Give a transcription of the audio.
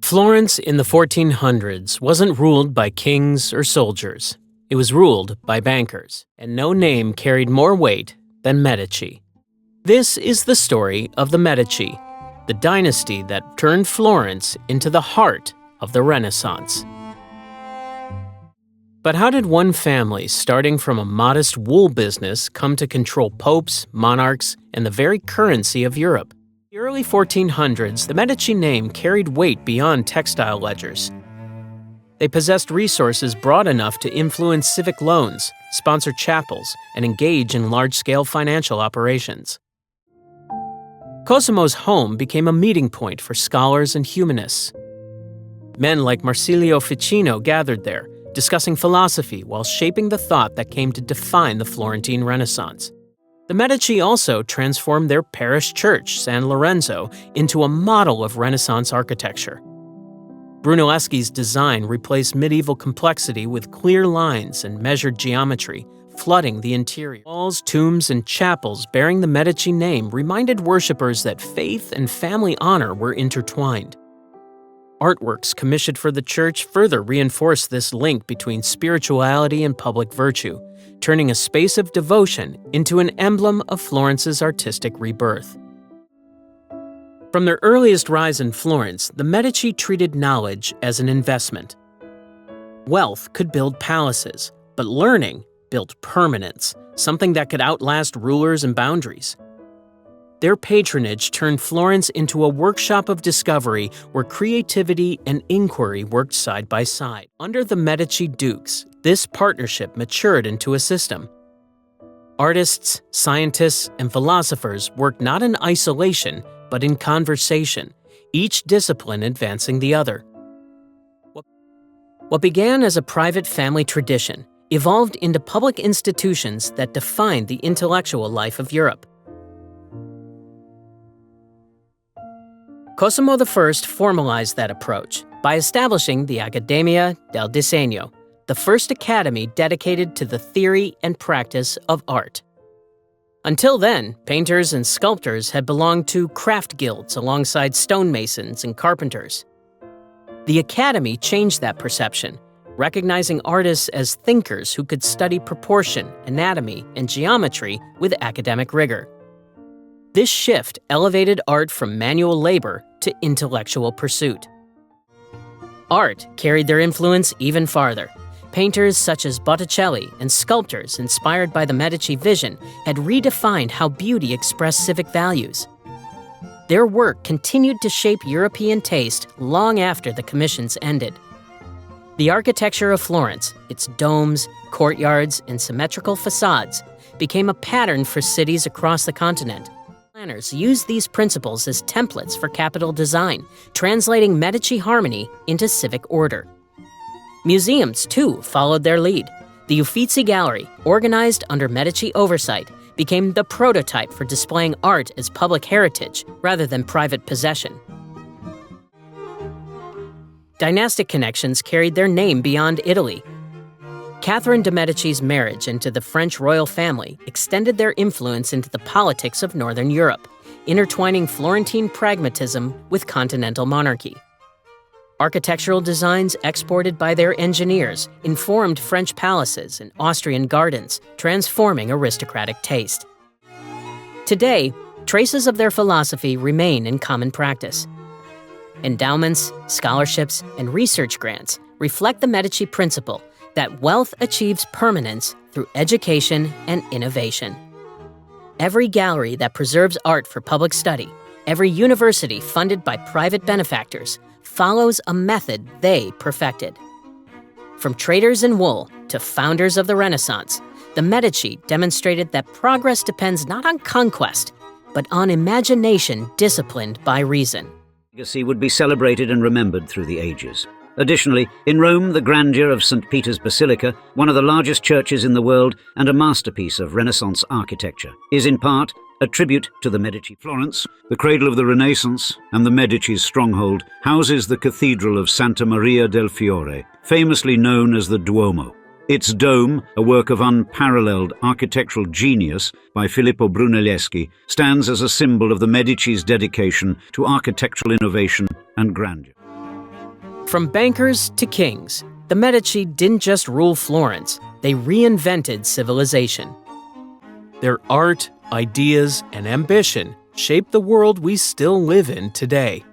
Florence in the 1400s wasn't ruled by kings or soldiers. It was ruled by bankers, and no name carried more weight than Medici. This is the story of the Medici, the dynasty that turned Florence into the heart of the Renaissance. But how did one family starting from a modest wool business come to control popes, monarchs, and the very currency of Europe? In the early 1400s, the Medici name carried weight beyond textile ledgers. They possessed resources broad enough to influence civic loans, sponsor chapels, and engage in large-scale financial operations. Cosimo's home became a meeting point for scholars and humanists. Men like Marsilio Ficino gathered there, discussing philosophy while shaping the thought that came to define the Florentine Renaissance. The Medici also transformed their parish church, San Lorenzo, into a model of Renaissance architecture. Brunelleschi's design replaced medieval complexity with clear lines and measured geometry, flooding the interior. Walls, tombs, and chapels bearing the Medici name reminded worshippers that faith and family honor were intertwined. Artworks commissioned for the church further reinforced this link between spirituality and public virtue, turning a space of devotion into an emblem of Florence's artistic rebirth. From their earliest rise in Florence, the Medici treated knowledge as an investment. Wealth could build palaces, but learning built permanence, something that could outlast rulers and boundaries. Their patronage turned Florence into a workshop of discovery where creativity and inquiry worked side by side. Under the Medici dukes, this partnership matured into a system. Artists, scientists, and philosophers worked not in isolation, but in conversation, each discipline advancing the other. What began as a private family tradition evolved into public institutions that defined the intellectual life of Europe. Cosimo I formalized that approach by establishing the Accademia del Disegno, the first academy dedicated to the theory and practice of art. Until then, painters and sculptors had belonged to craft guilds alongside stonemasons and carpenters. The academy changed that perception, recognizing artists as thinkers who could study proportion, anatomy, and geometry with academic rigor. This shift elevated art from manual labor to intellectual pursuit. Art carried their influence even farther. Painters such as Botticelli and sculptors inspired by the Medici vision had redefined how beauty expressed civic values. Their work continued to shape European taste long after the commissions ended. The architecture of Florence, its domes, courtyards, and symmetrical facades, became a pattern for cities across the continent. Planners used these principles as templates for capital design, translating Medici harmony into civic order. Museums, too, followed their lead. The Uffizi Gallery, organized under Medici oversight, became the prototype for displaying art as public heritage rather than private possession. Dynastic connections carried their name beyond Italy. Catherine de' Medici's marriage into the French royal family extended their influence into the politics of Northern Europe, intertwining Florentine pragmatism with continental monarchy. Architectural designs exported by their engineers informed French palaces and Austrian gardens, transforming aristocratic taste. Today, traces of their philosophy remain in common practice. Endowments, scholarships, and research grants reflect the Medici principle that wealth achieves permanence through education and innovation. Every gallery that preserves art for public study, every university funded by private benefactors, follows a method they perfected. From traders in wool to founders of the Renaissance, the Medici demonstrated that progress depends not on conquest, but on imagination disciplined by reason. Legacy would be celebrated and remembered through the ages. Additionally, in Rome, the grandeur of St. Peter's Basilica, one of the largest churches in the world and a masterpiece of Renaissance architecture, is in part a tribute to the Medici. Florence, the cradle of the Renaissance and the Medici's stronghold, houses the Cathedral of Santa Maria del Fiore, famously known as the Duomo. Its dome, a work of unparalleled architectural genius by Filippo Brunelleschi, stands as a symbol of the Medici's dedication to architectural innovation and grandeur. From bankers to kings, the Medici didn't just rule Florence, they reinvented civilization. Their art, ideas, and ambition shaped the world we still live in today.